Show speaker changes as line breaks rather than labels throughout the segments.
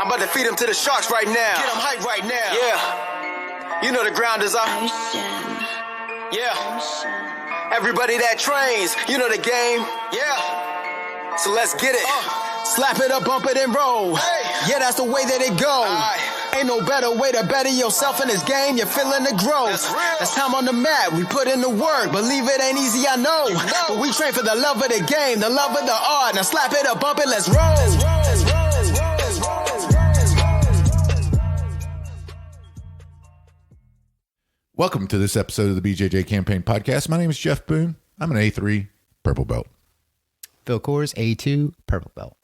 I'm about to feed him to the sharks right now. Get him hype right now. Yeah. You know the ground is up. Yeah. Everybody that trains, you know the game. Yeah. So let's get it. Slap it up, bump it, and roll. Hey. Yeah, that's the way that it goes. Ain't no better way to better yourself in this game. You're feeling the growth. That's time on the mat. We put in the work. Believe it ain't easy, I know. But we train for the love of the game, the love of the art. Now slap it up, bump it, let's roll.
Welcome to this episode of the BJJ Campaign podcast. My name is Jeff Boone. I'm an A3 purple belt.
Phil Coors, A2 purple belt.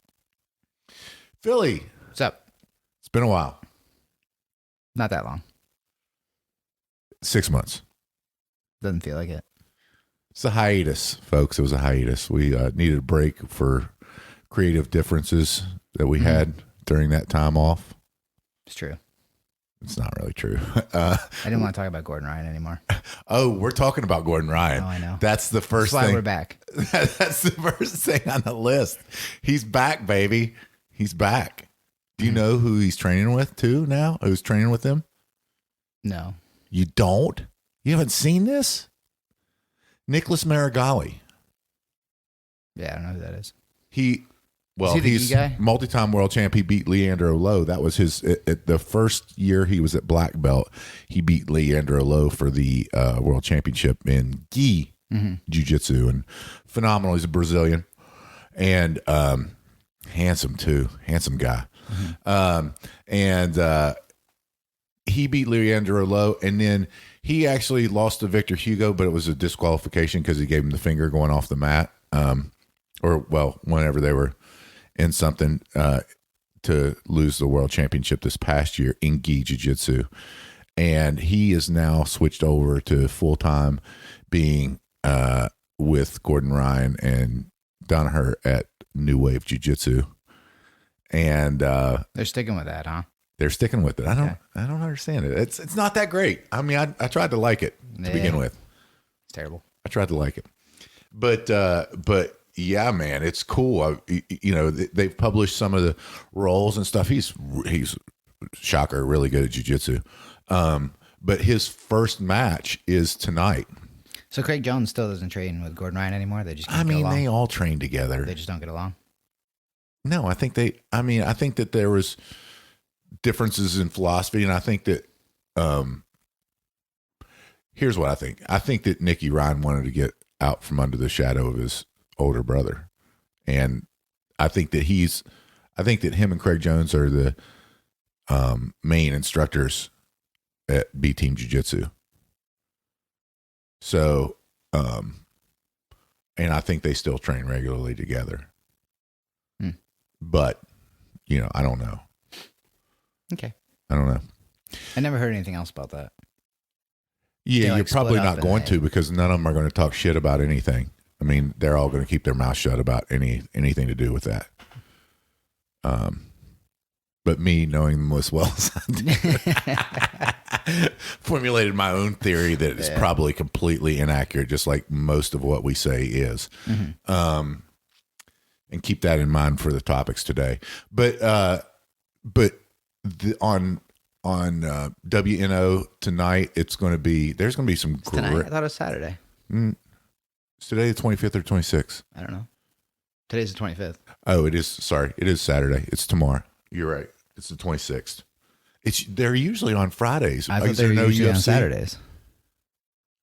Philly.
What's up?
It's been a while.
Not that long.
6 months.
Doesn't feel like it.
It's a hiatus, folks. It was a hiatus. We needed a break for creative differences that we had during that time off.
It's true.
It's not really true.
I didn't want to talk about Gordon Ryan anymore.
Oh, we're talking about Gordon Ryan.
Oh, I know.
That's the first
That's why
thing.
we're back.
That's the first thing on the list. He's back, baby. He's back. Do you know who he's training with too now? Who's training with him?
No.
You don't? You haven't seen this? Nicholas Marigolli.
Yeah, I don't know who that is.
He's
guy?
multi-time world champ. He beat Leandro Lowe. That was his the first year he was at black belt. He beat Leandro Lowe for the world championship in gi jiu-jitsu, and phenomenal. He's a Brazilian and handsome too, handsome guy. He beat Leandro Lowe, and then he actually lost to Victor Hugo, but it was a disqualification because he gave him the finger going off the mat, whenever they were in something to lose the world championship this past year in gi jiu-jitsu. And he is now switched over to full-time being with Gordon Ryan and Danaher at New Wave Jiu-Jitsu. And
they're sticking with that, huh?
They're sticking with it. I don't understand it. It's not that great. I mean, I tried to like it to begin with.
It's terrible.
I tried to like it. But yeah, man, it's cool. They've published some of the roles and stuff. He's shocker, really good at jiu-jitsu. But his first match is tonight.
So Craig Jones still doesn't train with Gordon Ryan anymore? They just can't get along?
They all train together.
They just don't get along?
No, I think that there was differences in philosophy, and I think that here's what I think. I think that Nicky Ryan wanted to get out from under the shadow of his older brother, and I think that him and Craig Jones are the main instructors at B Team Jiu-Jitsu. So, and I think they still train regularly together. But, I don't know.
Okay.
I don't know.
I never heard anything else about that.
Yeah, you're probably not going to, because none of them are going to talk shit about anything. I mean, they're all going to keep their mouth shut about anything to do with that. But me, knowing them as well as I do, formulated my own theory that is probably completely inaccurate, just like most of what we say is. And keep that in mind for the topics today. But on WNO tonight, there's going to be some
tonight? I thought it was Saturday.
Is today the 25th or 26th?
I don't know. Today's the 25th.
Oh, it is. Sorry. It is Saturday. It's tomorrow. You're right. It's the 26th. They're usually on Fridays.
I thought they were usually on Saturdays.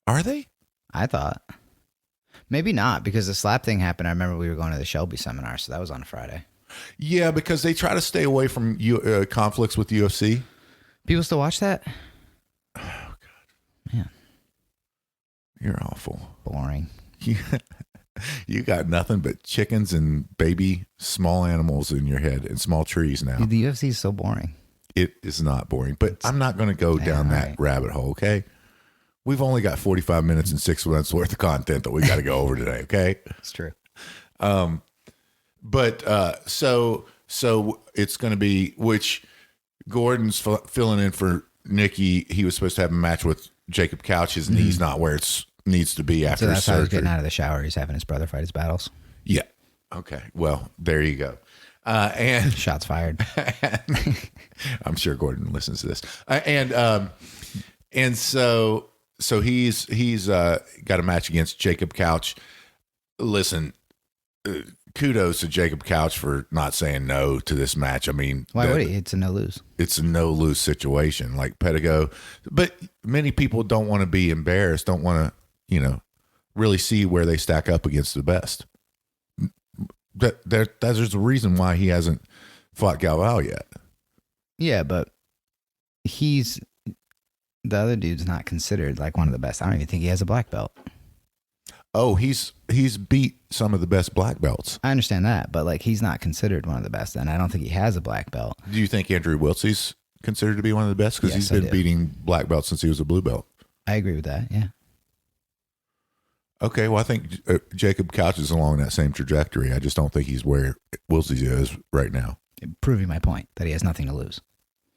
Are they?
I thought. Maybe not, because the slap thing happened. I remember we were going to the Shelby seminar, so that was on a Friday.
Yeah, because they try to stay away from conflicts with UFC.
People still watch that?
Oh, God.
Man.
You're awful.
Boring.
You got nothing but chickens and baby small animals in your head and small trees now.
Dude, the UFC is so boring.
It is not boring, but I'm not going to go down that rabbit hole, okay? We've only got 45 minutes and 6 months worth of content that we got to go over today, okay?
It's true.
So it's going to be, which Gordon's filling in for Nicky. He was supposed to have a match with Jacob Couch. His knee's not where it needs to be after
so that's
surgery.
how he's getting out of the shower. He's having his brother fight his battles.
Yeah. Okay. Well, there you go. And
Shots fired.
I'm sure Gordon listens to this. And so he's got a match against Jacob Couch. Listen, kudos to Jacob Couch for not saying no to this match. I mean,
Why would he? It's a no lose.
It's a no lose situation, like Pedigo. But many people don't want to be embarrassed. Don't want to, really see where they stack up against the best. There's a reason why he hasn't fought Galvao yet.
Yeah, but the other dude's not considered like one of the best. I don't even think he has a black belt.
Oh, he's beat some of the best black belts.
I understand that, but like he's not considered one of the best, and I don't think he has a black belt.
Do you think Andrew Wiltsey's considered to be one of the best? Because
Yes,
he's been beating black belts since he was a blue belt.
I agree with that. Yeah.
Okay, well, I think Jacob Couch is along that same trajectory. I just don't think he's where Wiltsey is right now.
Proving my point that he has nothing to lose.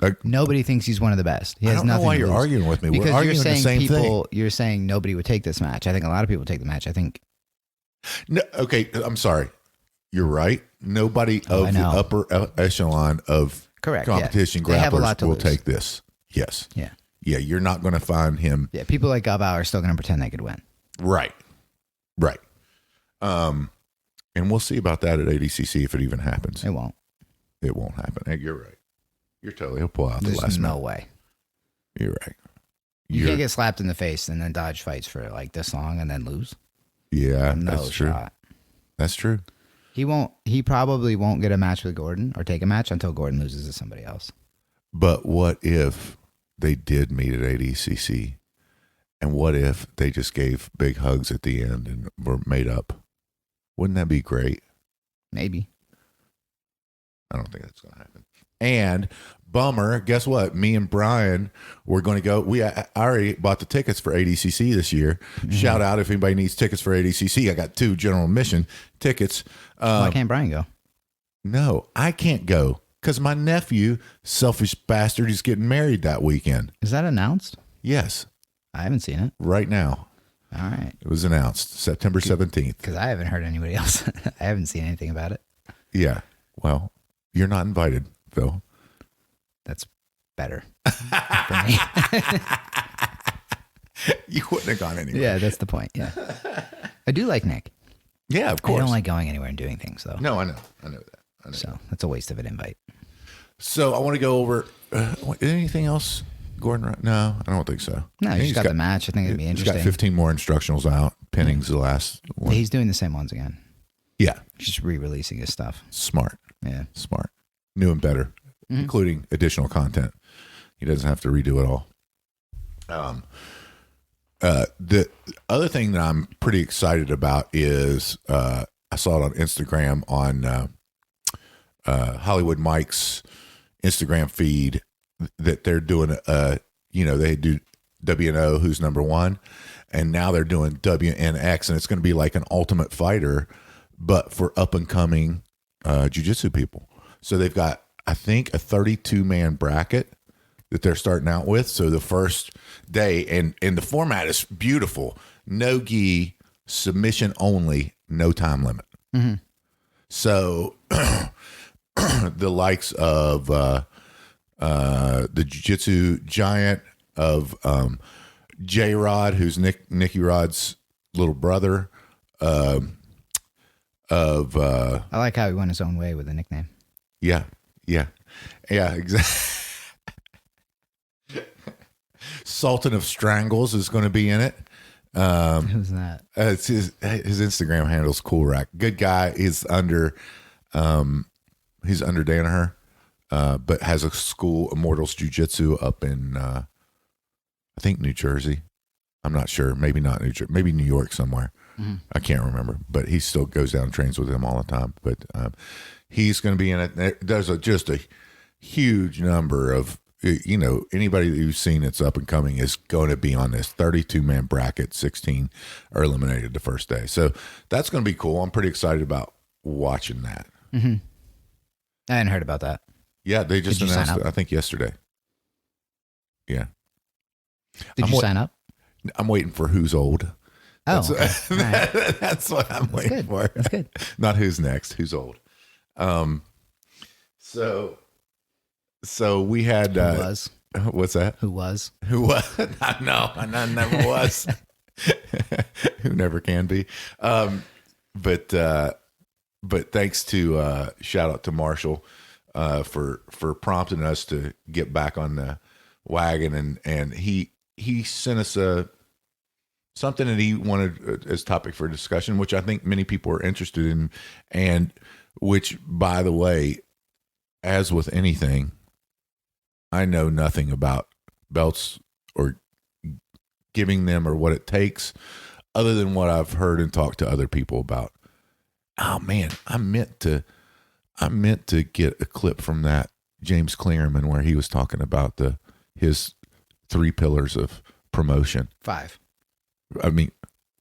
Like,
Nobody thinks he's one of the best. He has
I don't
nothing
know why
to
you're
lose.
arguing with me.
Because
We're arguing
you're saying
the same thing.
You're saying nobody would take this match. I think a lot of people take the match. I think.
No, okay, I'm sorry. You're right. Nobody of the upper echelon of
Correct,
competition
yeah. They have a
grapplers
lot to
will
lose.
take this. Yes.
Yeah.
Yeah, you're not going to find him.
Yeah. People like Galvao are still going to pretend they could win.
Right. Right. And we'll see about that at ADCC if it even happens.
It won't.
It won't happen. Hey, you're right. You're totally. He'll pull out the
There's
last
no
minute.
way.
You're right.
You can't get slapped in the face and then dodge fights for like this long and then lose.
Yeah,
No
that's true.
shot.
That's true.
He probably won't get a match with Gordon or take a match until Gordon loses to somebody else.
But what if they did meet at ADCC? And what if they just gave big hugs at the end and were made up? Wouldn't that be great?
Maybe.
I don't think that's going to happen. And bummer, guess what? Me and Brian were going to go. I already bought the tickets for ADCC this year. Mm-hmm. Shout out if anybody needs tickets for ADCC. I got 2 general admission tickets.
Why can't Brian go?
No, I can't go because my nephew, selfish bastard, is getting married that weekend.
Is that announced?
Yes.
I haven't seen it.
Right now.
All right.
It was announced September 17th.
Because I haven't heard anybody else. I haven't seen anything about it.
Yeah. Well, you're not invited, Phil.
That's better for me.
You wouldn't have gone anywhere.
Yeah, that's the point. Yeah. I do like Nick.
Yeah, of course.
I don't like going anywhere and doing things, though.
No, I know. I know that.
So that's a waste of an invite.
So I want to go over anything else, Gordon? No, I don't think so.
No, he's got the match. I think it'd be interesting.
He's got 15 more instructionals out. Pinning's the last one.
He's doing the same ones again.
Yeah.
He's just re-releasing his stuff.
Smart.
Yeah.
Smart. New and better, including additional content. He doesn't have to redo it all. The other thing that I'm pretty excited about is I saw it on Instagram on Hollywood Mike's Instagram feed that they're doing they do WNO, who's number one, and now they're doing WNX, and it's going to be like an Ultimate Fighter, but for up and coming jiu-jitsu people. So they've got, I think, a 32-man bracket that they're starting out with. So the first day, and the format is beautiful. No gi, submission only, no time limit. Mm-hmm. So the likes of the jiu-jitsu giant of J-Rod, who's Nicky Rod's little brother,
I like how he went his own way with the nickname.
Yeah, exactly. Sultan of Strangles is going to be in it.
Who's that?
It's his Instagram handle's Cool Rack. Good guy. He's under Danaher, but has a school, Immortals Jiu-Jitsu, up in I think New Jersey. I'm not sure. Maybe not New Jersey. Maybe New York somewhere. Mm-hmm. I can't remember. But he still goes down and trains with him all the time. But he's going to be in it. There's just a huge number of, anybody that you've seen that's up and coming is going to be on this 32-man bracket. 16 are eliminated the first day. So that's going to be cool. I'm pretty excited about watching that.
Mm-hmm. I hadn't heard about that.
Yeah, they just announced it, I think, yesterday. Yeah.
Did you sign up?
I'm waiting for Who's Old.
Oh,
that's,
okay. Right.
That's what I'm waiting for.
That's good.
Not Who's Next, Who's Old. So we had
Who was?
what's that?
Who was?
Who was? No, I never was. Who never can be. But thanks to shout out to Marshall for prompting us to get back on the wagon, and he sent us something that he wanted as topic for discussion, which I think many people are interested in, and which, by the way, as with anything, I know nothing about belts or giving them or what it takes, other than what I've heard and talked to other people about. Oh man, I meant to get a clip from that James Clearman where he was talking about his 3 pillars of promotion.
5.
I mean,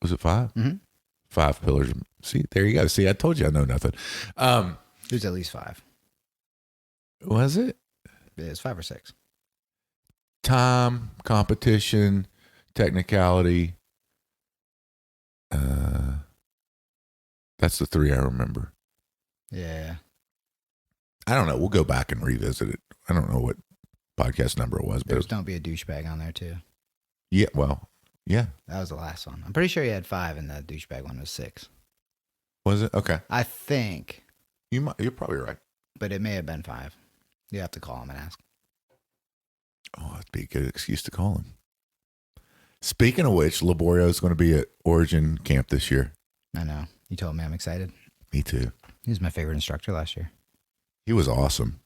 was it 5?
Mm-hmm.
5 pillars. See, there you go. See, I told you I know nothing.
There's at least 5.
Was it?
It's 5 or 6.
Time, competition, technicality. That's the 3 I remember.
Yeah.
I don't know. We'll go back and revisit it. I don't know what podcast number it was, but
There's Don't Be a Douchebag on there too.
yeah, well, yeah.
That was the last one. I'm pretty sure you had 5 and the douchebag one was 6.
Was it? Okay.
I think,
You're probably right.
but it may have been 5. You have to call him and ask.
Oh, that'd be a good excuse to call him. Speaking of which, Laborio is going to be at Origin Camp this year.
I know. You told me. I'm excited.
Me too.
He was my favorite instructor last year.
He was awesome.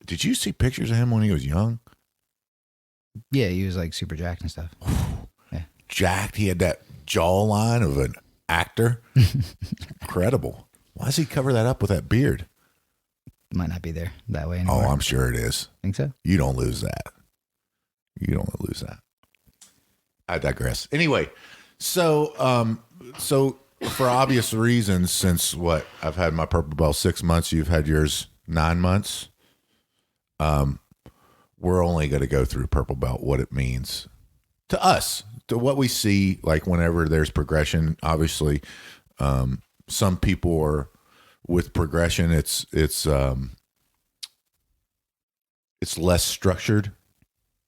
Did you see pictures of him when he was young?
Yeah, he was like super jacked and stuff. Yeah.
Jacked. He had that jawline of an actor. Incredible. Why does he cover that up with that beard?
Might not be there that way anymore.
Oh, I'm sure it is.
Think so?
You don't lose that. You don't lose that. I digress. Anyway, so for obvious reasons, since I've had my purple belt 6 months, you've had yours 9 months. We're only going to go through purple belt, what it means to us, to what we see, like whenever there's progression. Obviously, some people are with progression. It's less structured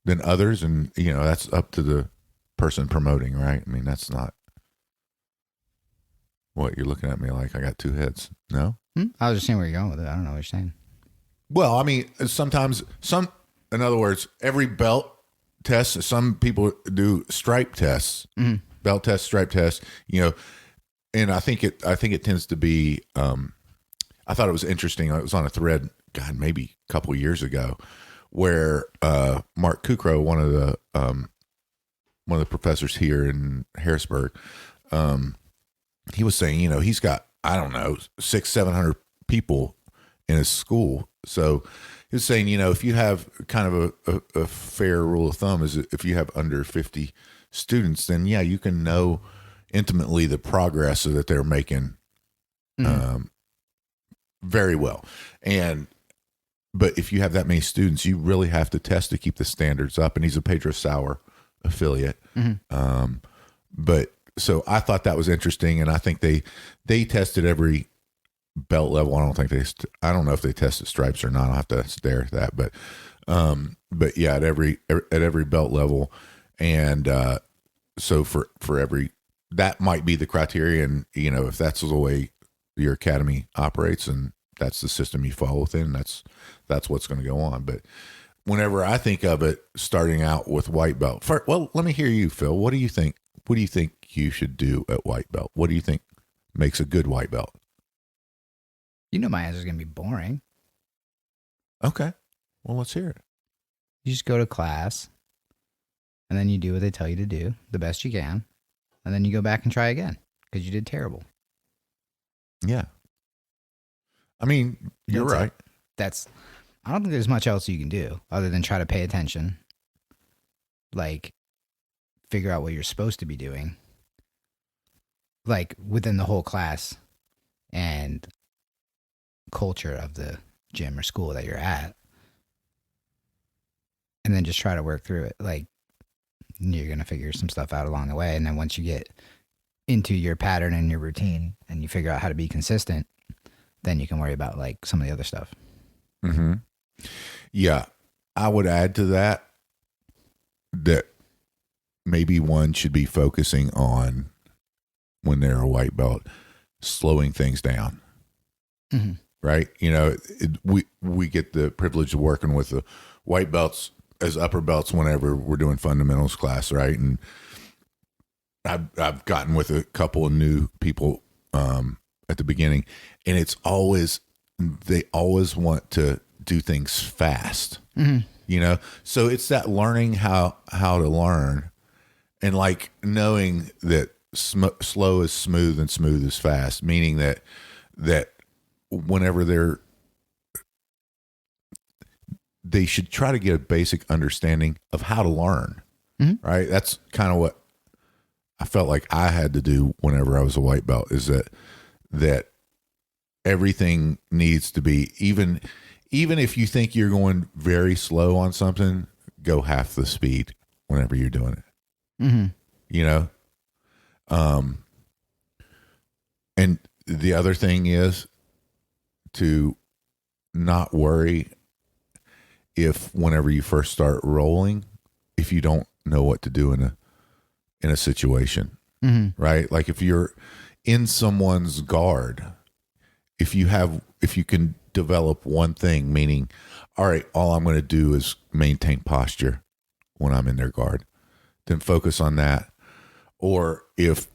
than others, and that's up to the person promoting, right? I mean, that's not what you're looking at me like I got 2 heads. No?
I was just saying where you're going with it. I don't know what you're saying.
Well, I mean, in other words, every belt test, some people do stripe tests, belt test, stripe test, and I think it tends to be, I thought it was interesting. It was on a thread, God, maybe a couple of years ago, where Mark Kukro, one of the professors here in Harrisburg, he was saying, he's got, I don't know, 600-700 people in his school. So he was saying, if you have kind of a fair rule of thumb is if you have under 50 students, then yeah, you can know intimately the progress that they're making very well. But if you have that many students, you really have to test to keep the standards up. And he's a Pedro Sauer affiliate. But so I thought that was interesting. And I think they tested every belt level. I don't know if they tested stripes or not. I'll have to stare at that, but yeah, at every belt level. And, so for every, that might be the criteria. And, if that's the way your academy operates and that's the system you follow within, that's what's going to go on. But whenever I think of it, starting out with white belt, well, let me hear you, Phil. What do you think? What do you think you should do at white belt? What do you think makes a good white belt?
My answer is going to be boring.
Okay. Well, let's hear it.
You just go to class and then you do what they tell you to do the best you can. And then you go back and try again because you did terrible.
Yeah. I mean, you're right.
I don't think there's much else you can do other than try to pay attention. Like, figure out what you're supposed to be doing. Like, within the whole class and culture of the gym or school that you're at. And then just try to work through it. Like, you're going to figure some stuff out along the way. And then once you get into your pattern and your routine and you figure out how to be consistent, then you can worry about like some of the other stuff.
Mm-hmm. Yeah. I would add to that maybe one should be focusing on, when they're a white belt, slowing things down.
Mm-hmm.
Right? We get the privilege of working with the white belts as upper belts whenever we're doing fundamentals class, right? And I've gotten with a couple of new people at the beginning, and they always want to do things fast. Mm-hmm. So it's that learning how to learn, and like knowing that slow is smooth and smooth is fast, meaning that whenever they should try to get a basic understanding of how to learn. Mm-hmm. Right? That's kind of what I felt like I had to do whenever I was a white belt, is that everything needs to be, even if you think you're going very slow on something, go half the speed whenever you're doing it. Mm-hmm. And the other thing is to not worry if whenever you first start rolling, if you don't know what to do in a situation, mm-hmm. right? Like if you're in someone's guard, if you can develop one thing, meaning, all right, all I'm going to do is maintain posture when I'm in their guard, then focus on that. Or if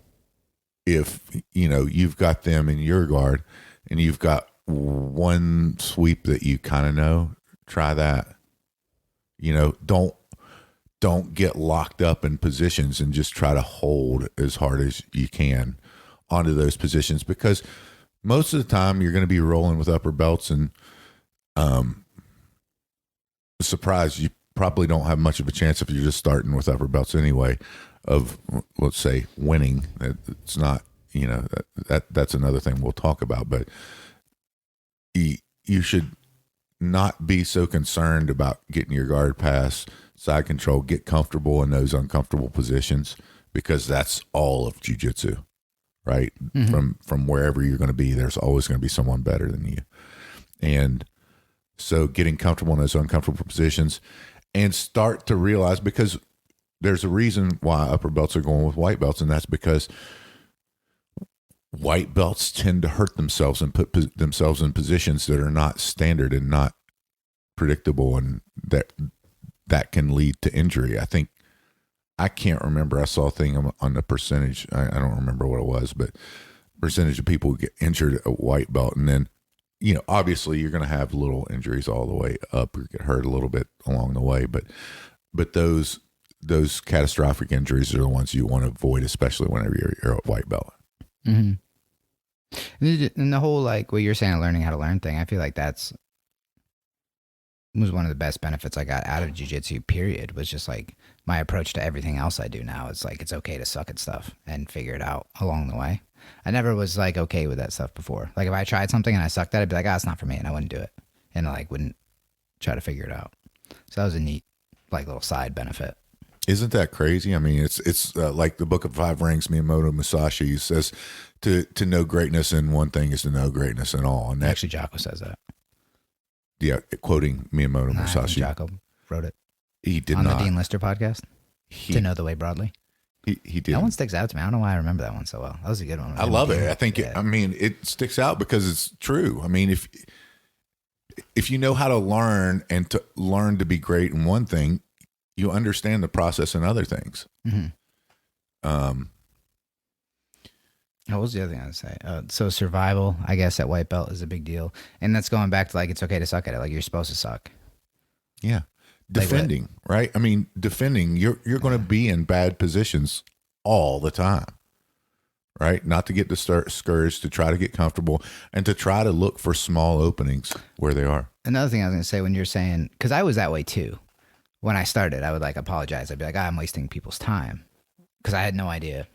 you've got them in your guard and you've got one sweep that you kind of know, try that. Don't get locked up in positions, and just try to hold as hard as you can onto those positions, because most of the time you're going to be rolling with upper belts, and surprise, you probably don't have much of a chance if you're just starting with upper belts anyway of, let's say, winning. It's not, that's another thing we'll talk about, but you should not be so concerned about getting your guard pass, side control, get comfortable in those uncomfortable positions, because that's all of jiu-jitsu, right? Mm-hmm. From wherever you're going to be, there's always going to be someone better than you. And so getting comfortable in those uncomfortable positions, and start to realize, because there's a reason why upper belts are going with white belts, and that's because white belts tend to hurt themselves and put themselves in positions that are not standard and not predictable, and that can lead to injury. I can't remember. I saw a thing on the percentage. I don't remember what it was, but percentage of people get injured at a white belt, and then obviously you're going to have little injuries all the way up, or get hurt a little bit along the way, but those catastrophic injuries are the ones you want to avoid, especially whenever you're a white belt.
Mm-hmm. And the whole, like what you're saying, learning how to learn thing, I feel like was one of the best benefits I got out of jiu-jitsu, period, was just like my approach to everything else I do now. It's like, it's okay to suck at stuff and figure it out along the way. I never was like okay with that stuff before. Like if I tried something and I sucked at it, I'd be like, it's not for me, and I wouldn't do it, and I like wouldn't try to figure it out. So that was a neat like little side benefit.
Isn't that crazy? I mean, it's like the Book of Five Rings, Miyamoto Musashi says to know greatness in one thing is to know greatness in all. And
actually, Jocko says that.
Yeah, quoting Miyamoto Musashi.
Jocko wrote it.
He did
on
not.
The Dean Lister podcast. To know the way broadly.
He did.
That one sticks out to me. I don't know why I remember that one so well. That was a good one.
I love it. I think it sticks out because it's true. I mean, if you know how to learn and to learn to be great in one thing, you understand the process in other things. Mm-hmm.
What was the other thing I would say? So survival, I guess, at white belt is a big deal, and that's going back to like it's okay to suck at it. Like you're supposed to suck.
Yeah, defending, right? I mean, defending. You're going to be in bad positions all the time, right? Not to get discouraged, to try to get comfortable, and to try to look for small openings where they are.
Another thing I was going to say, when you're saying, because I was that way too. When I started, I would like apologize. I'd be like, I'm wasting people's time, because I had no idea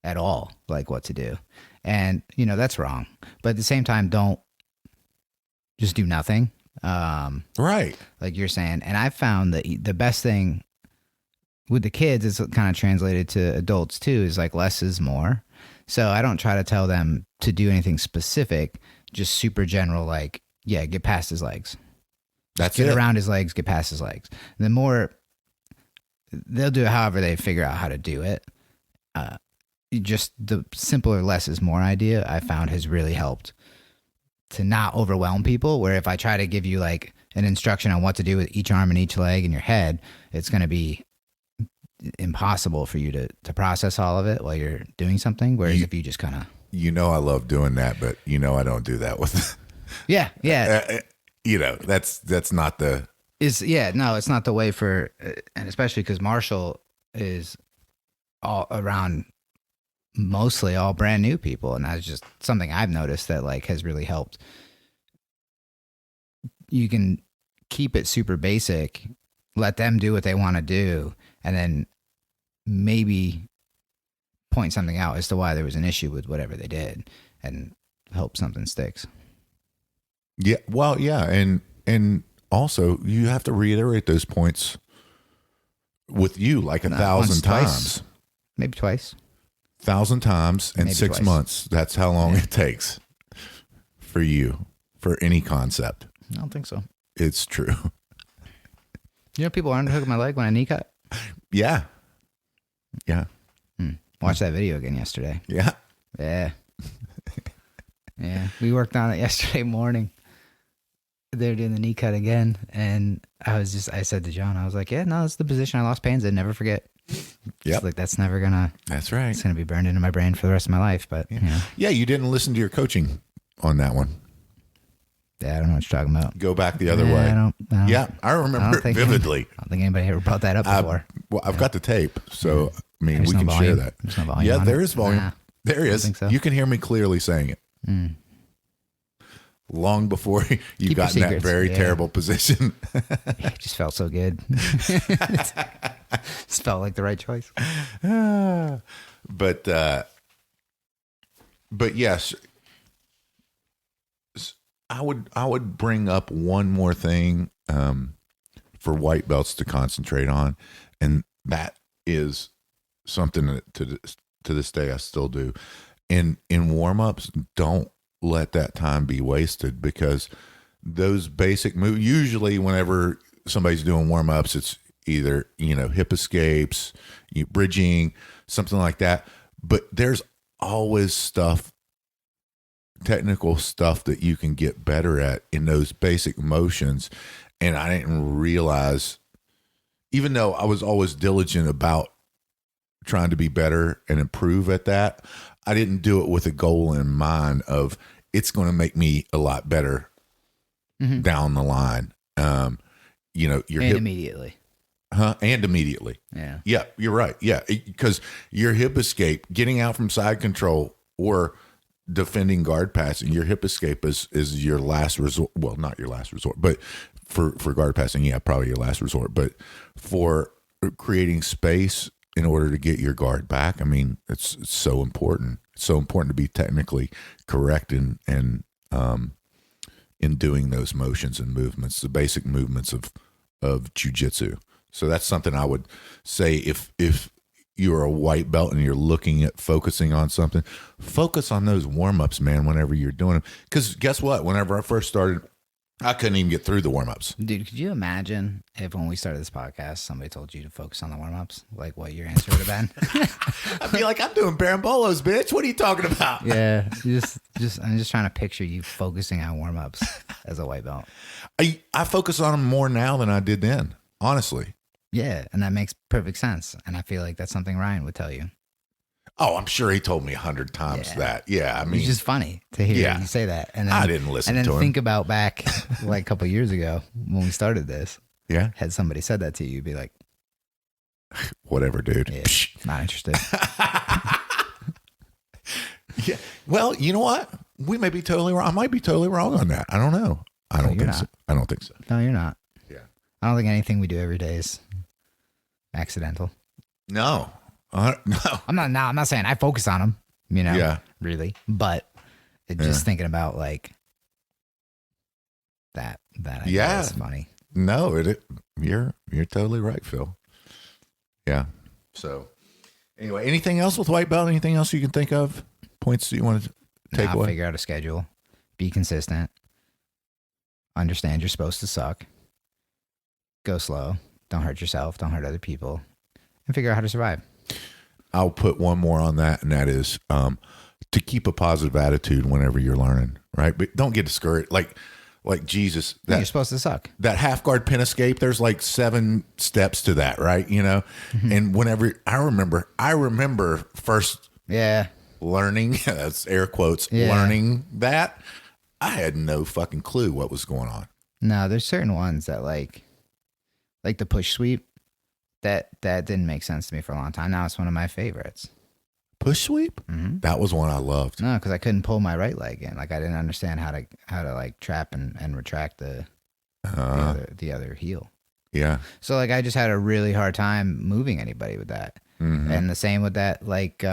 at all like what to do. And that's wrong. But at the same time, don't just do nothing.
Right.
Like you're saying. And I found that the best thing with the kids, it's kind of translated to adults too, is like less is more. So I don't try to tell them to do anything specific. just super general, like, yeah, get past his legs.
That's
Get
it.
around his legs, get past his legs. And the more they'll do it however they figure out how to do it. Just the simpler, less is more idea I found has really helped to not overwhelm people, where if I try to give you like an instruction on what to do with each arm and each leg in your head, it's going to be impossible for you to process all of it while you're doing something. Whereas if you just kind of,
I love doing that, but I don't do that with.
yeah.
That's not the.
It's not the way for, and especially because Marshall is all around mostly all brand new people, and that's just something I've noticed that like has really helped. You can keep it super basic, let them do what they want to do, and then maybe point something out as to why there was an issue with whatever they did, and hope something sticks.
Yeah, well, yeah, and also you have to reiterate those points with you like 1,000 times,
maybe twice.
1,000 times in
Maybe
6
twice.
months. That's how long it takes for you, for any concept.
I don't think so.
It's true.
People aren't hooking my leg when I knee cut.
Yeah.
Watched that video again yesterday.
Yeah.
Yeah. Yeah. We worked on it yesterday morning. They're doing the knee cut again. And I said to John, I was like, yeah, no, it's the position I lost pains in. Never forget.
Yep.
Like that's never gonna.
That's right.
It's gonna be burned into my brain for the rest of my life. But
Yeah, you didn't listen to your coaching on that one.
Yeah, I don't know what you're talking about.
Go back the other way.
I don't,
Yeah, I remember it vividly.
I don't think anybody ever brought that up before.
I've got the tape, so I mean,
There's
we
no
can
volume.
share that.
There's no volume
Yeah,
on
there
it.
is volume.
Nah,
There is.
think so.
You can hear me clearly saying it. Long before you got in that
secrets.
very
Yeah.
terrible position.
it just felt so good. Just felt like the right choice.
But yes, I would bring up one more thing for white belts to concentrate on, and that is something that to this day I still do. In warm-ups, don't let that time be wasted, because those basic moves, usually whenever somebody's doing warm-ups, it's either hip escapes, bridging, something like that, but there's always technical stuff that you can get better at in those basic motions. And I didn't realize, even though I was always diligent about trying to be better and improve at that, I didn't do it with a goal in mind of it's going to make me a lot better down the line. Your hip,
Immediately.
and immediately.
Yeah.
Yeah, you're right. Yeah, because your hip escape, getting out from side control or defending guard passing, your hip escape is your last resort. Well, not your last resort, but for guard passing, yeah, probably your last resort. But for creating space in order to get your guard back, I mean, it's so important. It's so important to be technically correct in doing those motions and movements, the basic movements of jiu-jitsu. So that's something I would say if you're a white belt and you're looking at focusing on something, focus on those warm-ups, man, whenever you're doing them. Because guess what? Whenever I first started, I couldn't even get through the warm-ups.
Dude, could you imagine if when we started this podcast, somebody told you to focus on the warm-ups? Like what your answer would have been?
I'd be like, I'm doing barambolos, bitch. What are you talking about?
Yeah. I'm just trying to picture you focusing on warm-ups as a white belt.
I focus on them more now than I did then, honestly.
Yeah. And that makes perfect sense. And I feel like that's something Ryan would tell you.
Oh, I'm sure he told me 100 times that. Yeah, I mean,
It's just funny to hear you say that. And then,
I didn't listen
to him. And then
to
think about back like a couple of years ago when we started this.
Yeah.
Had somebody said that to you, you'd be like,
whatever, dude.
yeah, not interested.
Yeah. Well, you know what? We may be totally wrong. I might be totally wrong on that. I don't know. I don't think so. I don't think so.
No, you're not.
Yeah.
I don't think anything we do every day is accidental.
No. No.
I'm not saying I focus on them,
Yeah.
really, but just thinking about like that idea is funny.
No, you're totally right, Phil. Yeah. So anyway, anything else with white belt? Anything else you can think of? Points that you want to take
I'll
away?
figure out a schedule. Be consistent. Understand you're supposed to suck. Go slow. Don't hurt yourself. Don't hurt other people. And figure out how to survive.
I'll put one more on that, and that is to keep a positive attitude whenever you're learning, right? But don't get discouraged. Like Jesus,
You're supposed to suck.
That half guard pin escape, there's like 7 steps to that, right? You know, and whenever I remember first learning, that's air quotes, learning that, I had no fucking clue what was going on.
No, there's certain ones that like the push sweep, that didn't make sense to me for a long time. Now it's one of my favorites.
Push sweep? Mm-hmm. That was one I loved.
No, because I couldn't pull my right leg in. Like I didn't understand how to like trap and retract the other heel.
Yeah.
So like I just had a really hard time moving anybody with that. Mm-hmm. And the same with that like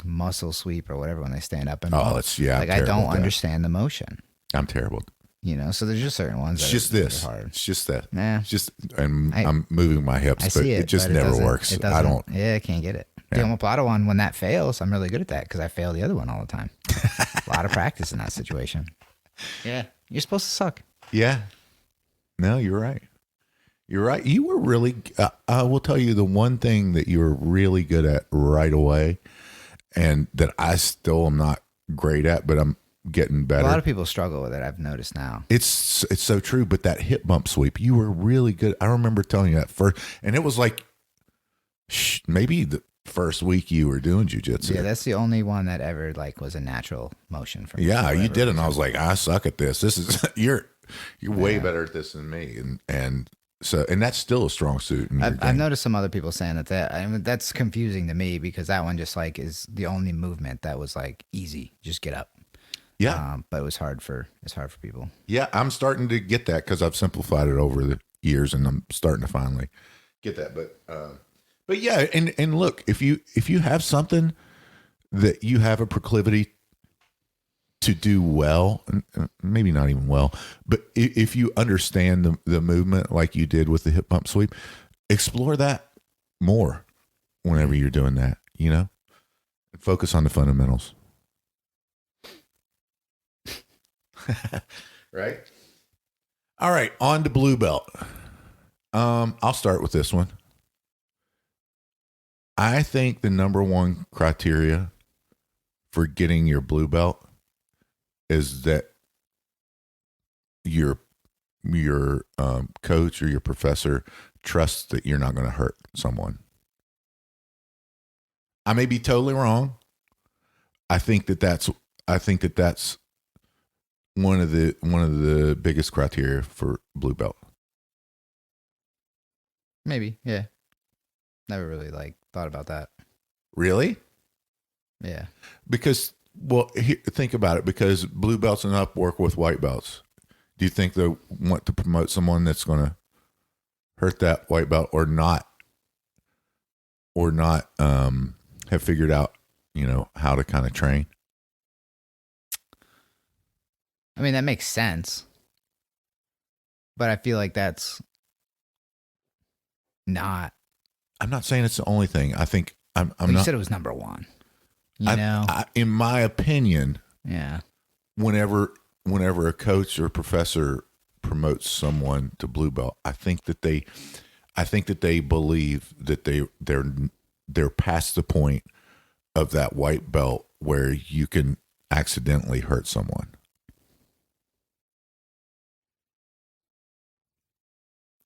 muscle sweep or whatever when they stand up and
like
I don't understand the motion.
I'm terrible.
You know, so there's just certain ones.
It's just this.
Hard.
It's just that.
Yeah.
It's just I'm moving my hips, but it just never works.
I
don't.
Yeah, I can't get it. The omoplata one, when that fails, I'm really good at that because I fail the other one all the time. A lot of practice in that situation. Yeah, you're supposed to suck.
Yeah. No, you're right. You're right. You were really. I will tell you the one thing that you were really good at right away, and that I still am not great at, but I'm getting better.
A lot of people struggle with it. I've noticed now.
It's so true. But that hip bump sweep, you were really good. I remember telling you that first, and it was like maybe the first week you were doing jiu-jitsu.
Yeah, that's the only one that ever like was a natural motion for me.
Yeah, you did it. And I was like, I suck at this. This is you're way better at this than me. And that's still a strong suit.
I've noticed some other people saying that's confusing to me because that one just like is the only movement that was like easy. Just get up.
Yeah.
But it's hard for people.
Yeah, I'm starting to get that because I've simplified it over the years, and I'm starting to finally get that. But yeah, and look, if you have something that you have a proclivity to do well, maybe not even well, but if you understand the movement like you did with the hip bump sweep, explore that more whenever you're doing that, you know? Focus on the fundamentals. Right? All right, on to blue belt. I'll start with this one. I think the number one criteria for getting your blue belt is that your coach or your professor trusts that you're not going to hurt someone. I may be totally wrong. I think that that's one of the biggest criteria for blue belt.
Maybe, yeah. Never really like thought about that.
Really?
Yeah.
Because think about it. Because blue belts and up work with white belts. Do you think they want to promote someone that's going to hurt that white belt or not have figured out, how to kind of train?
I mean, that makes sense. But I feel like that's not.
I'm not saying it's the only thing. I think I'm
you
not.
said it was number one.
In my opinion,
yeah.
Whenever a coach or professor promotes someone to blue belt, I think that they believe that they're past the point of that white belt where you can accidentally hurt someone.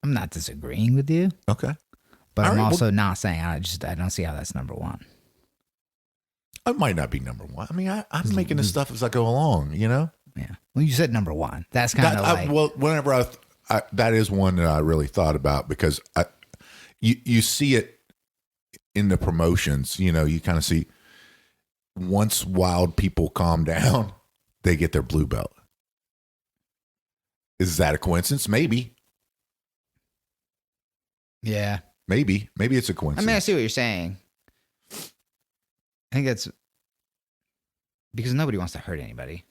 I'm not disagreeing with you.
Okay.
But I'm also not saying I don't see how that's number one.
It might not be number one. I mean, I'm making this stuff as I go along,
Yeah. Well, you said number one. That's kind of like.
Whenever I that is one that I really thought about because you see it in the promotions. You kind of see once wild people calm down, they get their blue belt. Is that a coincidence? Maybe.
Yeah.
Maybe it's a coincidence.
I mean, I see what you're saying. I think that's because nobody wants to hurt anybody.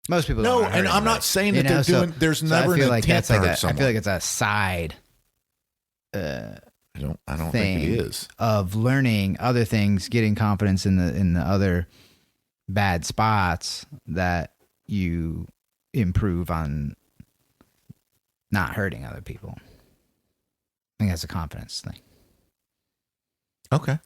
Most people don't want to hurt anybody.
I'm not saying that they're doing. There's never an intent to hurt someone.
I feel like it's a side.
I don't think it is
of learning other things, getting confidence in the other bad spots that you improve on not hurting other people. I think that's a confidence thing.
Okay.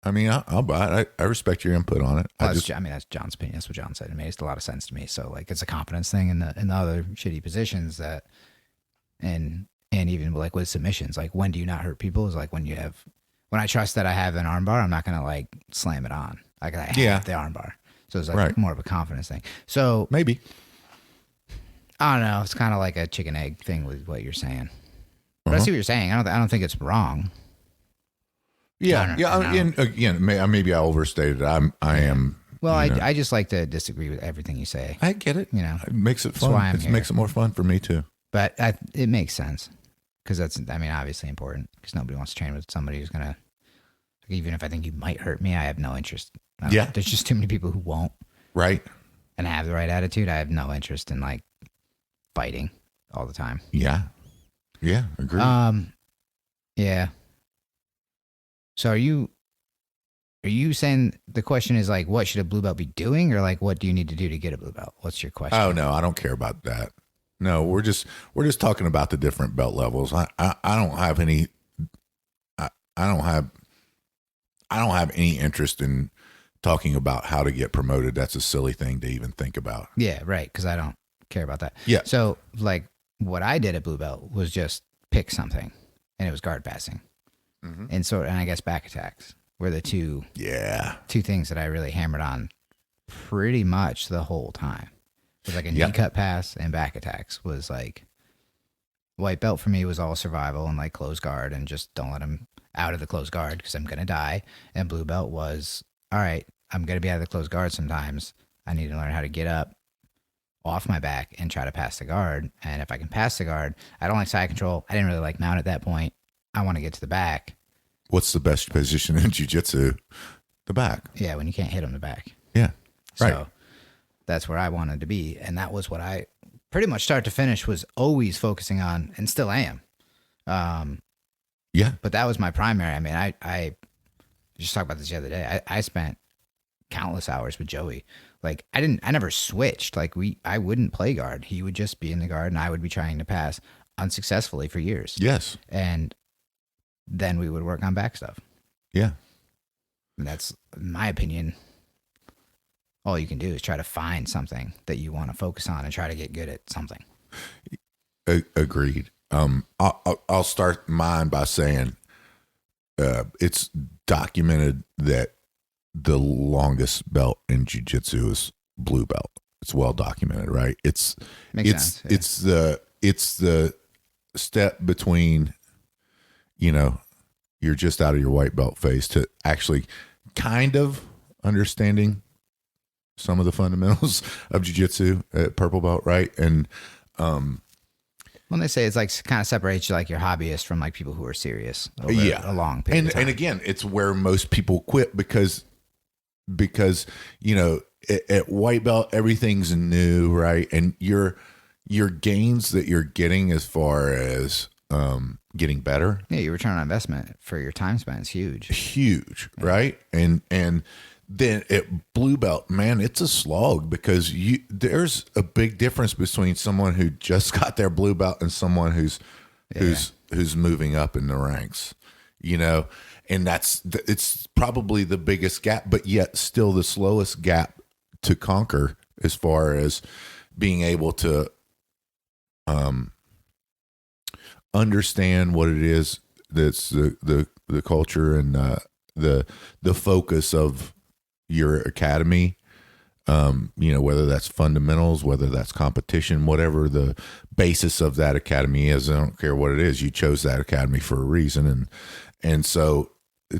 I mean, I'll buy it. I respect your input on it.
Well, that's John's opinion. That's what John said. It makes a lot of sense to me. So like, it's a confidence thing in the other shitty positions that, and even like with submissions, like when do you not hurt people is like when I trust that I have an armbar, I'm not going to like slam it on. Like I have the armbar. So it's like more of a confidence thing. So
maybe,
I don't know. It's kind of like a chicken egg thing with what you're saying. But I see what you're saying. I don't think it's wrong.
Yeah, and again, maybe I overstated. I am.
Well, I just like to disagree with everything you say.
I get it. It makes it fun. It makes it more fun for me too.
But it makes sense because that's, I mean, obviously important because nobody wants to train with somebody who's gonna. Even if I think you might hurt me, I have no interest. There's just too many people who won't.
Right.
And have the right attitude. I have no interest in like fighting all the time.
Yeah. Yeah. Agree.
Yeah. So are you saying the question is like, what should a blue belt be doing, or like, what do you need to do to get a blue belt? What's your question?
Oh no, I don't care about that. No, we're just talking about the different belt levels. I don't have any. I don't have any interest in talking about how to get promoted. That's a silly thing to even think about.
Yeah, right. Because I don't care about that.
Yeah.
So like, what I did at blue belt was just pick something, and it was guard passing. Mm-hmm. And I guess back attacks were the two things that I really hammered on pretty much the whole time. It was like a knee cut pass and back attacks was like white belt for me was all survival and like close guard and just don't let him out of the close guard because I'm going to die. And blue belt was, all right, I'm going to be out of the close guard sometimes. I need to learn how to get up off my back and try to pass the guard. And if I can pass the guard, I don't like side control. I didn't really like mount at that point. I want to get to the back.
What's the best position in jiu-jitsu? The back.
Yeah, when you can't hit them the back.
Yeah, right.
So that's where I wanted to be. And that was what I pretty much start to finish was always focusing on and still am.
Yeah.
But that was my primary. I mean, I just talked about this the other day. I spent countless hours with Joey. Like I never switched. Like I wouldn't play guard. He would just be in the guard and I would be trying to pass unsuccessfully for years.
Yes.
And then we would work on back stuff.
Yeah.
And that's, in my opinion, all you can do is try to find something that you want to focus on and try to get good at something.
Agreed. I'll start mine by saying it's documented that the longest belt in jiu-jitsu is blue belt. It's well documented, right?
Makes sense.
Yeah. It's the step between, you're just out of your white belt phase to actually kind of understanding some of the fundamentals of jiu-jitsu at purple belt, right? And
when they say it's like kind of separates you like your hobbyist from like people who are serious over a long period of time.
And again, it's where most people quit because at white belt everything's new, right? And your gains that you're getting as far as getting better.
Yeah, your return on investment for your time spent is huge,
right? And then at blue belt, man, it's a slog because there's a big difference between someone who just got their blue belt and someone who's moving up in the ranks, and it's probably the biggest gap, but yet still the slowest gap to conquer as far as being able to understand what it is that's the culture and the focus of your academy, whether that's fundamentals, whether that's competition, whatever the basis of that academy is. I don't care what it is. You chose that academy for a reason. And so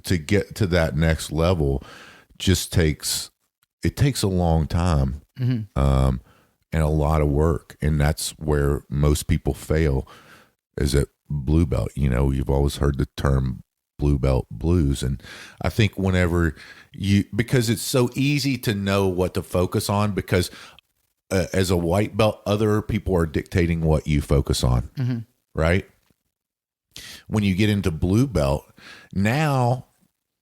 to get to that next level takes a long time, and a lot of work. And that's where most people fail is at blue belt. You've always heard the term blue belt blues. And I think whenever because it's so easy to know what to focus on because as a white belt, other people are dictating what you focus on, right? When you get into blue belt, now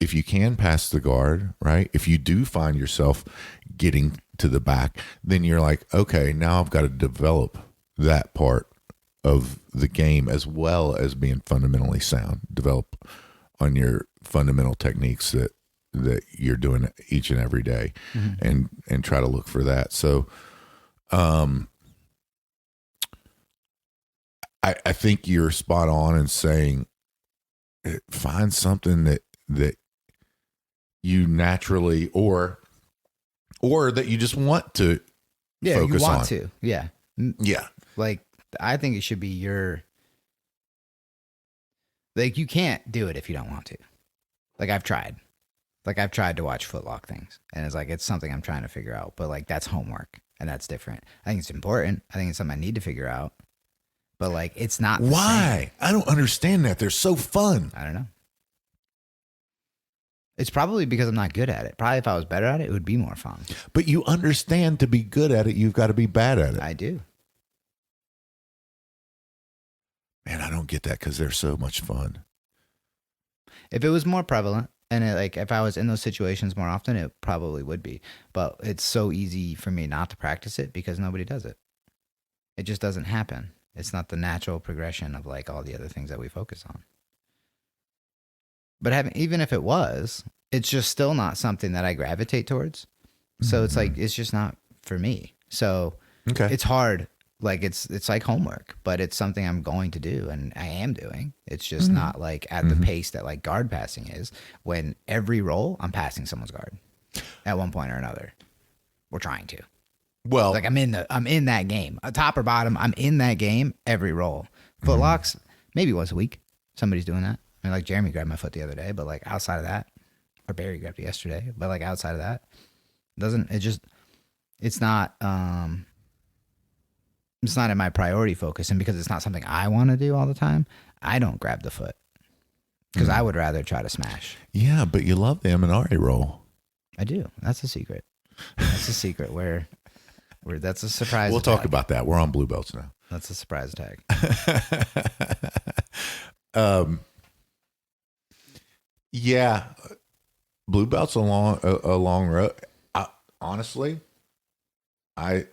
if you can pass the guard, right? If you do find yourself getting to the back, then you're like, okay, now I've got to develop that part of the game as well as being fundamentally sound. Develop on your fundamental techniques that you're doing each and every day, and try to look for that. So, I think you're spot on in saying find something that you naturally or that you just want to focus
you want
on.
to. Yeah.
Yeah.
Like, I think it should be like, you can't do it if you don't want to. Like, I've tried to watch footlock things, and it's like, it's something I'm trying to figure out, but like, that's homework, and that's different. I think it's important. I think it's something I need to figure out, but like, it's not the
Why?
same.
I don't understand that. They're so fun.
I don't know. It's probably because I'm not good at it. Probably if I was better at it, it would be more fun.
But you understand, to be good at it, you've got to be bad at it.
I do.
Man, I don't get that because they're so much fun.
If it was more prevalent, and if I was in those situations more often, it probably would be. But it's so easy for me not to practice it because nobody does it. It just doesn't happen. It's not the natural progression of like all the other things that we focus on. But even if it was, it's just still not something that I gravitate towards. So it's like, it's just not for me. So it's hard. Like, it's like homework, but it's something I'm going to do, and I am doing. It's just not like at the pace that like guard passing is, when every roll I'm passing someone's guard at one point or another. We're trying to.
Well,
Like, I'm in that game, top or bottom. I'm in that game every roll. Footlocks, maybe once a week, somebody's doing that. I mean, like, Jeremy grabbed my foot the other day, but like, outside of that, or Barry grabbed it yesterday, but like, outside of that, it's not in my priority focus. And because it's not something I want to do all the time, I don't grab the foot, because I would rather try to smash.
yeah, but you love the M&RA roll.
I do. That's a secret. That's a secret where that's a surprise.
We'll
attack.
talk about that. We're on blue belts now.
That's a surprise attack.
Yeah, blue belt's a long road. Honestly, I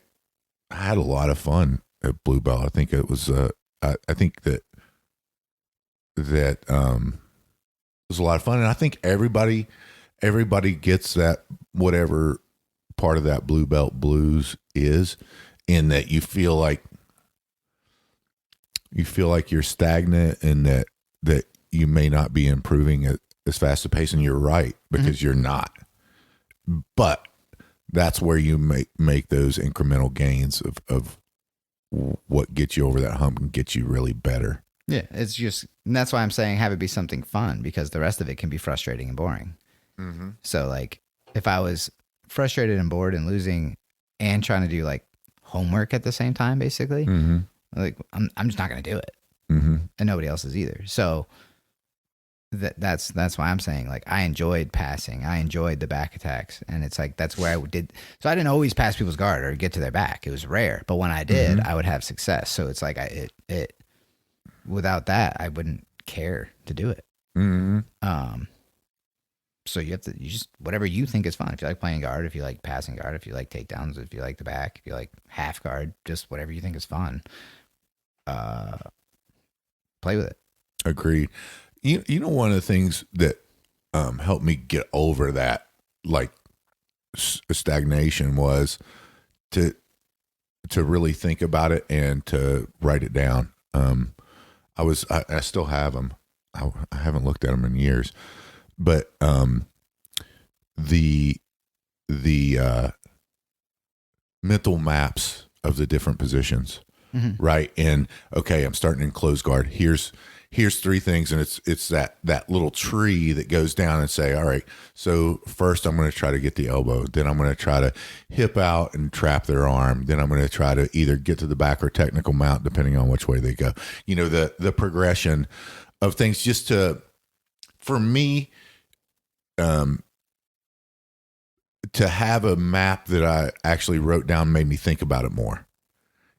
had a lot of fun at blue belt. I think it was. I think that was a lot of fun, and I think everybody gets that, whatever part of that blue belt blues is, in that you feel like you're stagnant, and that you may not be improving at as fast a pace, and you're right, because you're not. But that's where you make those incremental gains of what gets you over that hump and gets you really better.
Yeah, it's just, and that's why I'm saying have it be something fun, because the rest of it can be frustrating and boring. So like, if I was frustrated and bored and losing and trying to do like homework at the same time, basically, like, I'm just not going to do it, and nobody else is either. So that's why I'm saying, like, I enjoyed passing. I enjoyed the back attacks, and it's like, that's where I did. So I didn't always pass people's guard or get to their back. It was rare, but when I did, I would have success. So it's like, without that, I wouldn't care to do it. So you just, whatever you think is fun. If you like playing guard, if you like passing guard, if you like takedowns, if you like the back, if you like half guard, just whatever you think is fun, play with it.
Agreed. You know, one of the things that helped me get over that, like, stagnation, was to really think about it and to write it down. I still have them. I haven't looked at them in years, but the mental maps of the different positions, right? And okay, I'm starting in closed guard. Here's three things, and it's that little tree that goes down and say, all right, so first I'm going to try to get the elbow, then I'm going to try to hip out and trap their arm, then I'm going to try to either get to the back or technical mount, depending on which way they go. You know, the progression of things, just for me, to have a map that I actually wrote down made me think about it more,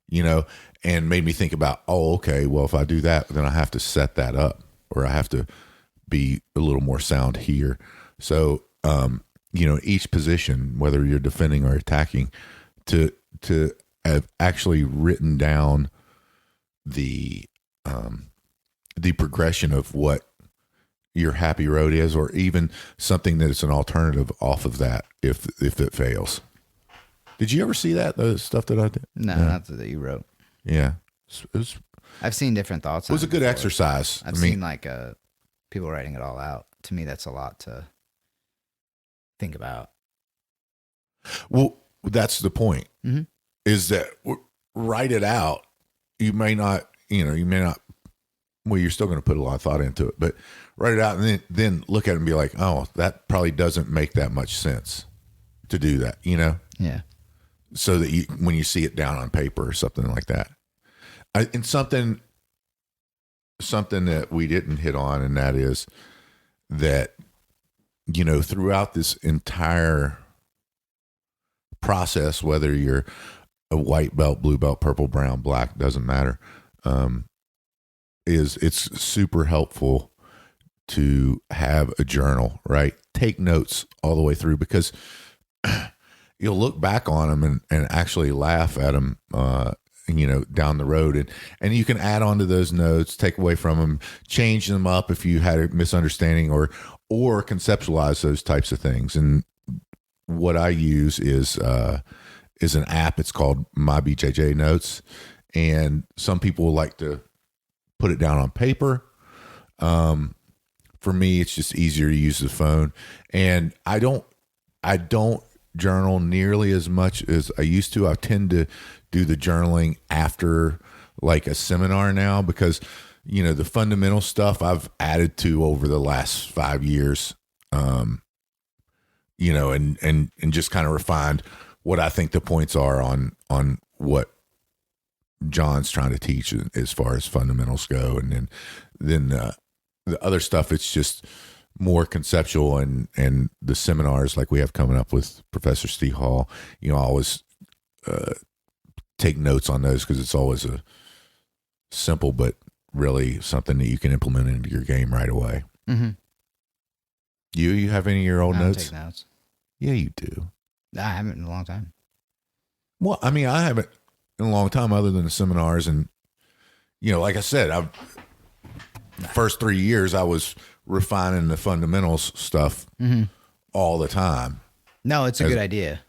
you know, and made me think about, oh, okay, well, if I do that, then I have to set that up, or I have to be a little more sound here. So, each position, whether you're defending or attacking, to have actually written down the progression of what your happy road is, or even something that is an alternative off of that if it fails. Did you ever see that, the stuff that I did?
No, not that you wrote.
Yeah.
I've seen different thoughts.
It was a good exercise.
I've seen like people writing it all out. To me, that's a lot to think about.
Well, that's the point,
Mm-hmm.
is that write it out. You may not, well, you're still going to put a lot of thought into it, but write it out and then look at it and be like, oh, that probably doesn't make that much sense to do that,
Yeah.
So that when you see it down on paper or something like that. And something that we didn't hit on, and that is that, throughout this entire process, whether you're a white belt, blue belt, purple, brown, black, doesn't matter, it's super helpful to have a journal, right? Take notes all the way through, because you'll look back on them and actually laugh at them, down the road. And you can add on to those notes, take away from them, change them up if you had a misunderstanding, or conceptualize those types of things. And what I use is an app. It's called My BJJ Notes. And some people like to put it down on paper. For me, it's just easier to use the phone. And I don't journal nearly as much as I used to. I tend to do the journaling after like a seminar now, because the fundamental stuff I've added to over the last 5 years, and just kind of refined what I think the points are on what John's trying to teach as far as fundamentals go. And then the other stuff, it's just more conceptual, and the seminars like we have coming up with Professor Steve Hall, I always take notes on those, because it's always a simple but really something that you can implement into your game right away.
Mm-hmm.
You have any of your old notes?
Take notes.
Yeah, you do.
I haven't in a long time.
Well, I mean, I haven't in a long time, other than the seminars. And, like I said, the first 3 years I was refining the fundamentals stuff all the time.
No, it's a good idea.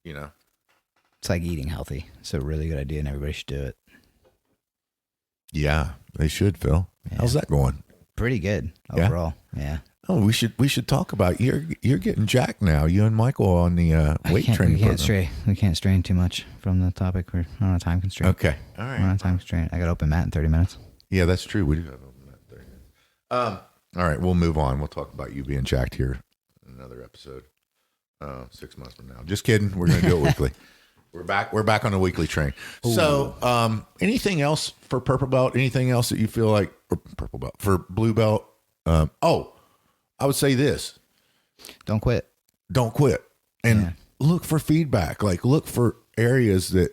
It's
like eating healthy. It's a really good idea, and everybody should do it.
Yeah, they should, Phil. Yeah. How's that going?
Pretty good overall. Yeah.
Oh, we should talk about you're getting jacked now. You and Michael on the weight training program.
We can't strain too much from the topic. We're on a time constraint.
Okay, all right.
We're on a time constraint. I got open mat in 30 minutes.
Yeah, that's true. We do have open mat in 30 minutes. All right, we'll move on. We'll talk about you being jacked here in another episode. 6 months from now. Just kidding. We're going to do it weekly. We're back on the weekly train. Ooh. So, anything else for purple belt? Anything else that you feel like, or purple belt, for blue belt? I would say this:
don't quit.
And look for feedback. Like, look for areas that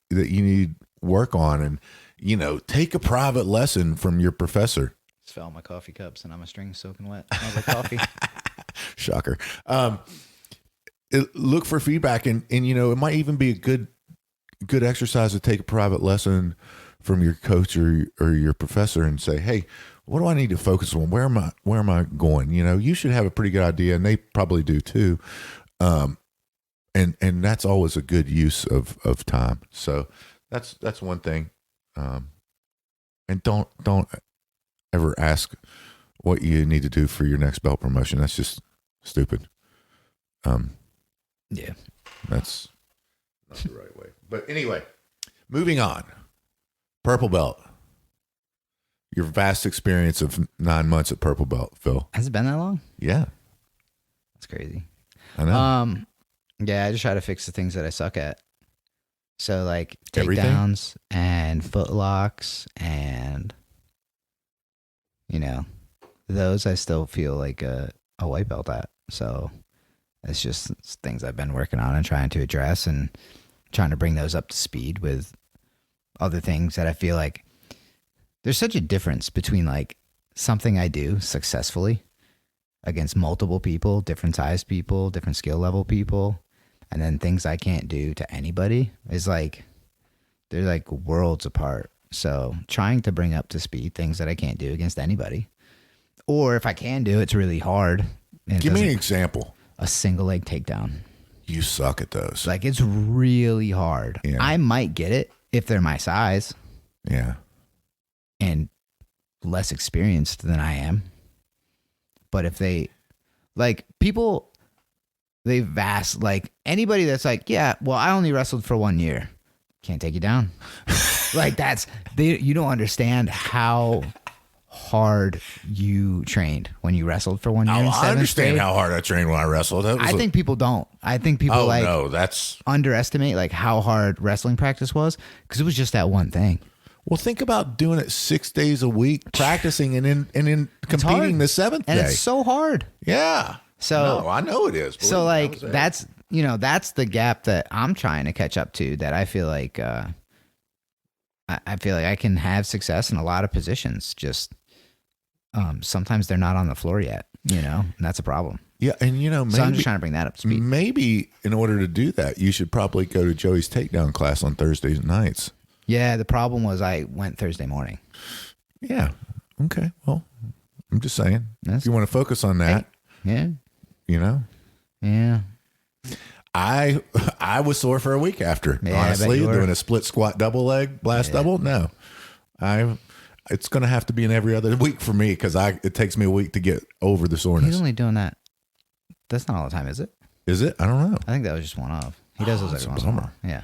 you need work on, and take a private lesson from your professor.
Just fell on my coffee cups, and I'm a string soaking wet. Smells like coffee.
Shocker. Look for feedback, and it might even be a good exercise to take a private lesson from your coach or your professor and say, hey, what do I need to focus on? Where am I going? You should have a pretty good idea, and they probably do too. And that's always a good use of time. So that's one thing. And don't ever ask what you need to do for your next belt promotion. That's just stupid.
Yeah,
that's not the right way. But anyway, moving on. Purple belt. Your vast experience of 9 months at purple belt, Phil.
Has it been that long?
Yeah.
That's crazy.
I know.
Yeah, I just try to fix the things that I suck at. So like
Everything?
takedowns and foot locks and those I still feel like a white belt at. So it's just things I've been working on and trying to address, and trying to bring those up to speed with other things that I feel like there's such a difference between like something I do successfully against multiple people, different size people, different skill level people, and then things I can't do to anybody is like, they're like worlds apart. So trying to bring up to speed things that I can't do against anybody, or if I can do, it's really hard.
Give me an example.
A single leg takedown.
You suck at those.
Like, it's really hard.
Yeah.
I might get it if they're my size.
Yeah.
And less experienced than I am. But if they, like, people, they vast, like, anybody that's like, yeah, well, I only wrestled for 1 year. Can't take you down. Like, you don't understand how hard you trained when you wrestled for 1 year.
I understand how hard I trained when I wrestled.
I think people don't. I think people
that's
underestimate like how hard wrestling practice was, because it was just that one thing.
Well, think about doing it 6 days a week, practicing and then competing the seventh day.
And it's so hard.
Yeah.
So
I know it is.
So like that's the gap that I'm trying to catch up to, that I feel like I feel like I can have success in a lot of positions. Just sometimes they're not on the floor yet, and that's a problem.
Yeah, and maybe,
so I'm just trying to bring that up to speed.
Maybe in order to do that, you should probably go to Joey's takedown class on Thursdays nights.
Yeah, the problem was I went Thursday morning.
Yeah. Okay. Well, I'm just saying. If you want to focus on that,
yeah.
Yeah. I was sore for a week after.
Yeah,
honestly, doing a split squat double leg blast double. No, it's going to have to be an every other week for me, because it takes me a week to get over the soreness.
He's only doing that. That's not all the time, is it?
Is it? I don't know.
I think that was just one off. He does those every once in a while. Yeah.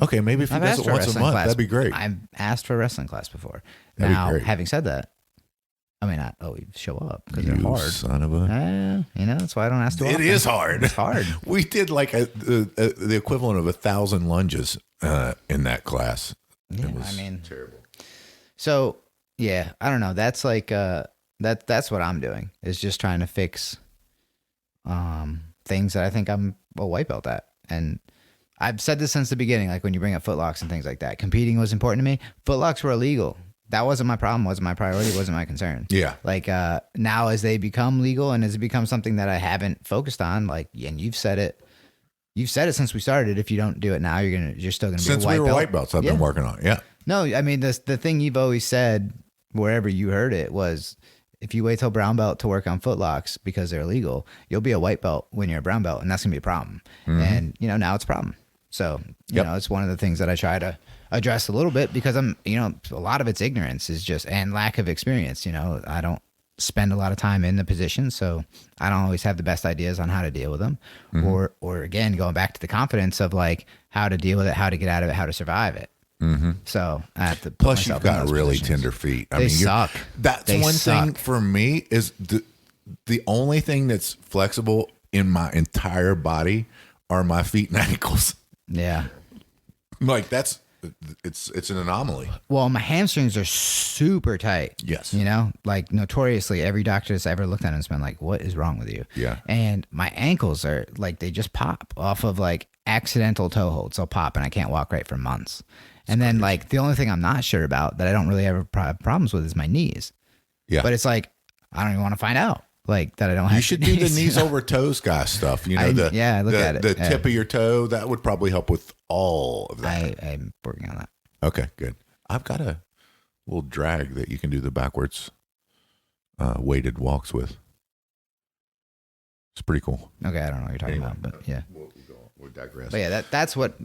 Okay, maybe if he does it once a month, that'd be great.
I've asked for a wrestling class before.
That'd
now,
be great.
having said that, I may not always show up because they're
You
hard.
son of a...
that's why I don't ask too often.
It is hard.
It's hard.
We did like the equivalent of 1,000 lunges in that class.
Yeah,
it was terrible.
So, yeah, I don't know. That's like that's what I'm doing, is just trying to fix things that I think I'm a white belt at. And I've said this since the beginning, like when you bring up footlocks and things like that. Competing was important to me. Footlocks were illegal. That wasn't my problem, wasn't my priority, wasn't my concern.
Yeah.
Like now as they become legal and as it becomes something that I haven't focused on, like, and you've said it since we started. If you don't do it now, you're still gonna be a white belt.
Since we were white belts, I've been working on it. Yeah.
No, I mean the thing you've always said wherever you heard it was, if you wait till brown belt to work on footlocks because they're illegal, you'll be a white belt when you're a brown belt, and that's gonna be a problem. Mm-hmm. And now it's a problem. So you know, it's one of the things that I try to address a little bit, because I'm, a lot of it's ignorance is just, and lack of experience. I don't spend a lot of time in the position, so I don't always have the best ideas on how to deal with them. Mm-hmm. Or again, going back to the confidence of like how to deal with it, how to get out of it, how to survive it. Mm-hmm. So I have to.
Plus, you've got really tender feet.
They suck.
That's one thing for me is the only thing that's flexible in my entire body are my feet and ankles.
Yeah.
Like it's an anomaly.
Well, my hamstrings are super tight.
Yes.
Like notoriously every doctor that's ever looked at them has been like, what is wrong with you?
Yeah.
And my ankles are like, they just pop off of like accidental toe holds. They'll pop and I can't walk right for months. And then like the only thing I'm not sure about that I don't really have problems with is my knees.
Yeah.
But it's like, I don't even want to find out. Like that I don't have.
You should do the knees over toes guy stuff.
look at it.
The tip of your toe, that would probably help with all of that.
I'm working on that.
Okay, good. I've got a little drag that you can do the backwards weighted walks with. It's pretty cool.
Okay, I don't know what you're talking about, but yeah.
We'll digress.
But yeah, that's what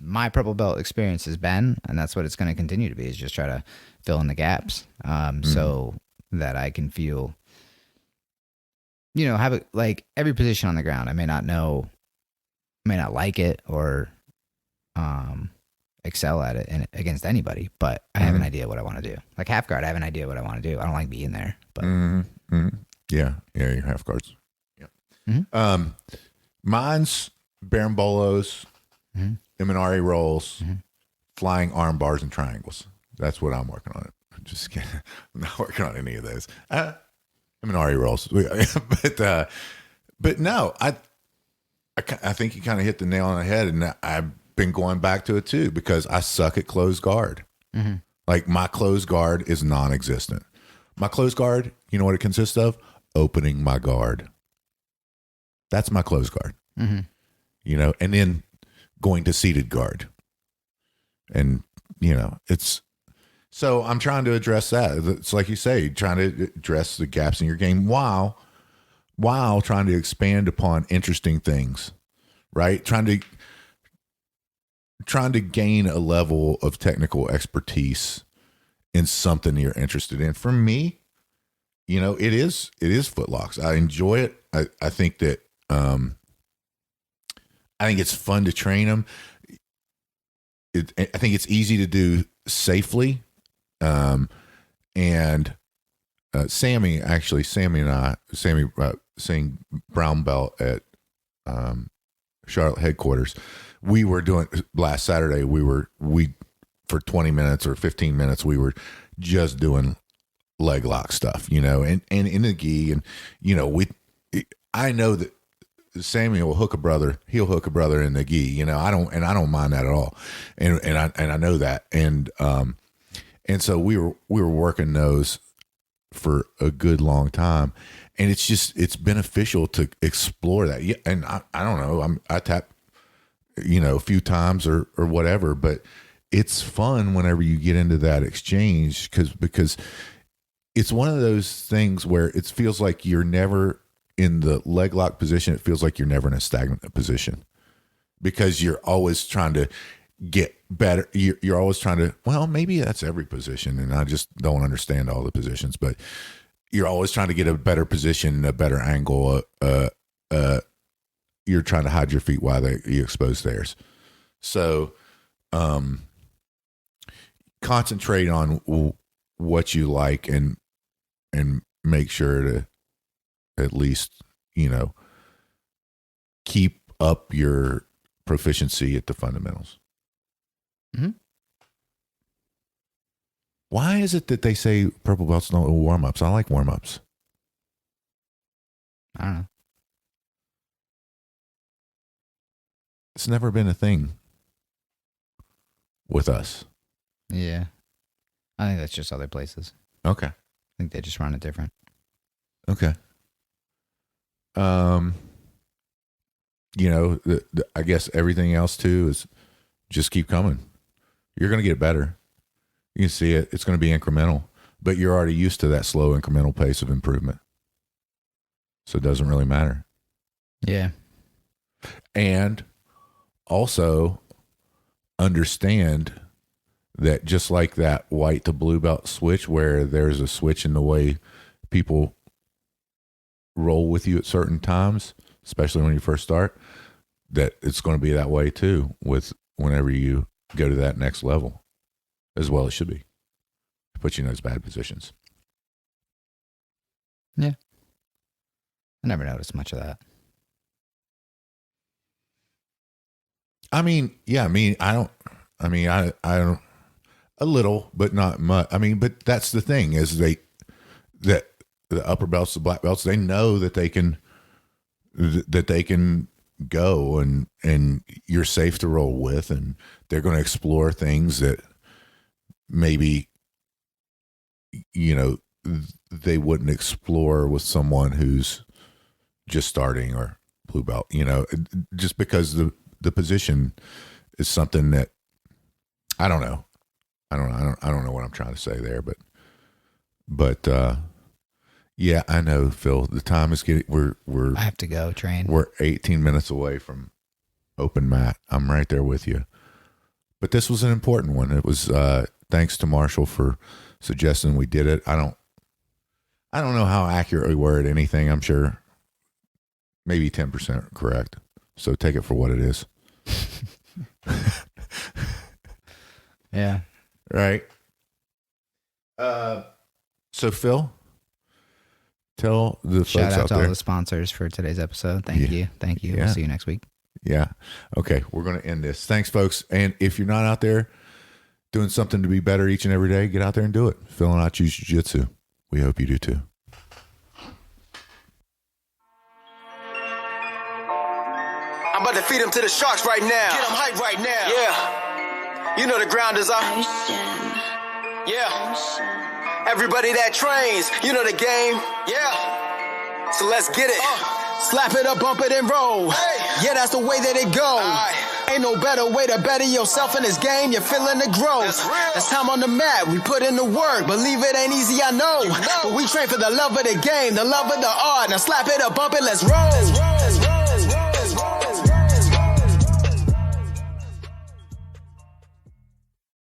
my purple belt experience has been, and that's what it's going to continue to be, is just try to fill in the gaps so that I can feel... have it like every position on the ground. I may not like it or excel at it against anybody, but I have an idea what I want to do. Like half guard, I have an idea what I want to do. I don't like being there, but
yeah, your half guards. Yeah.
Mm-hmm.
Mine's Barambolos, Imanari rolls, flying arm bars and triangles. That's what I'm working on. I'm just kidding. I'm not working on any of those. Imanari rolls, but no, I think you kind of hit the nail on the head, and I've been going back to it too, because I suck at closed guard. Like my closed guard is non-existent. My closed guard, you know what it consists of? opening my guard. That's my closed guard.
Mm-hmm.
You know, and then going to seated guard. And, you know, so I'm trying to address that. It's like you say, trying to address the gaps in your game while trying to expand upon interesting things, right? Trying to gain a level of technical expertise in something you're interested in. For me, you know, it is footlocks. I enjoy it. I think that, I think it's fun to train them. I think it's easy to do safely. And Sammy and I, seeing brown belt at Charlotte headquarters, we were doing last Saturday. We for 20 minutes or 15 minutes, we were just doing leg lock stuff, you know, and in the gi, and you know, I know that Sammy will hook a brother. He'll hook a brother in the gi, you know. I don't mind that at all, and I know that, and so we were working those for a good long time, and it's beneficial to explore that. Yeah, and I don't know, I tap, you know, a few times or whatever, but it's fun whenever you get into that exchange because it's one of those things where it feels like you're never in the leg lock position. It feels like you're never in a stagnant position because you're always trying to get better. You're always trying to, well, maybe that's every position, and I just don't understand all the positions, but you're always trying to get a better position, a better angle. You're trying to hide your feet while you expose theirs. So, concentrate on what you like and make sure to at least, you know, keep up your proficiency at the fundamentals.
Mm-hmm.
Why is it that they say purple belts don't do warm-ups? I like warm-ups.
I don't know.
It's never been a thing with us.
Yeah. I think that's just other places.
Okay.
I think they just run it different.
Okay. You know, I guess everything else too is just keep coming. You're going to get better. You can see it. It's going to be incremental, but you're already used to that slow incremental pace of improvement. So it doesn't really matter.
Yeah.
And also understand that just like that white to blue belt switch, where there's a switch in the way people roll with you at certain times, especially when you first start, that it's going to be that way too with whenever you go to that next level, as well it should be. Put you in those bad positions.
Yeah. I never noticed much of that.
I mean, yeah, I don't, a little, but not much. I mean, but that's the thing is that the upper belts, the black belts, they know that they can go and you're safe to roll with, and they're going to explore things that maybe, you know, they wouldn't explore with someone who's just starting or blue belt, you know, just because the position is something that I don't know. I don't know what I'm trying to say there, but yeah, I know, Phil, the time is getting,
I have to go train.
We're 18 minutes away from open mat. I'm right there with you. But this was an important one. It was, thanks to Marshall for suggesting we did it. I don't know how accurately word anything. I'm sure maybe 10% correct. So take it for what it is.
Yeah.
Right. So Phil, tell the
Shout
folks
out
out
to
there.
all the sponsors for today's episode. Thank you.
Yeah.
We'll see you next week.
Yeah. Okay. We're going to end this. Thanks, folks. And if you're not out there doing something to be better each and every day, get out there and do it. Phil and I choose Jiu-Jitsu. We hope you do too.
I'm about to feed him to the sharks right now. Get him hype right now. Yeah. You know the ground is up. Yeah. Everybody that trains, you know the game. Yeah. So let's get it. Slap it up, bump it, and roll. Yeah, that's the way that it go. Ain't no better way to better yourself in this game. You're feeling the growth. That's time on the mat. We put in the work. Believe it ain't easy, I know. But we train for the love of the game, the love of the art. Now slap it up, bump it, let's roll.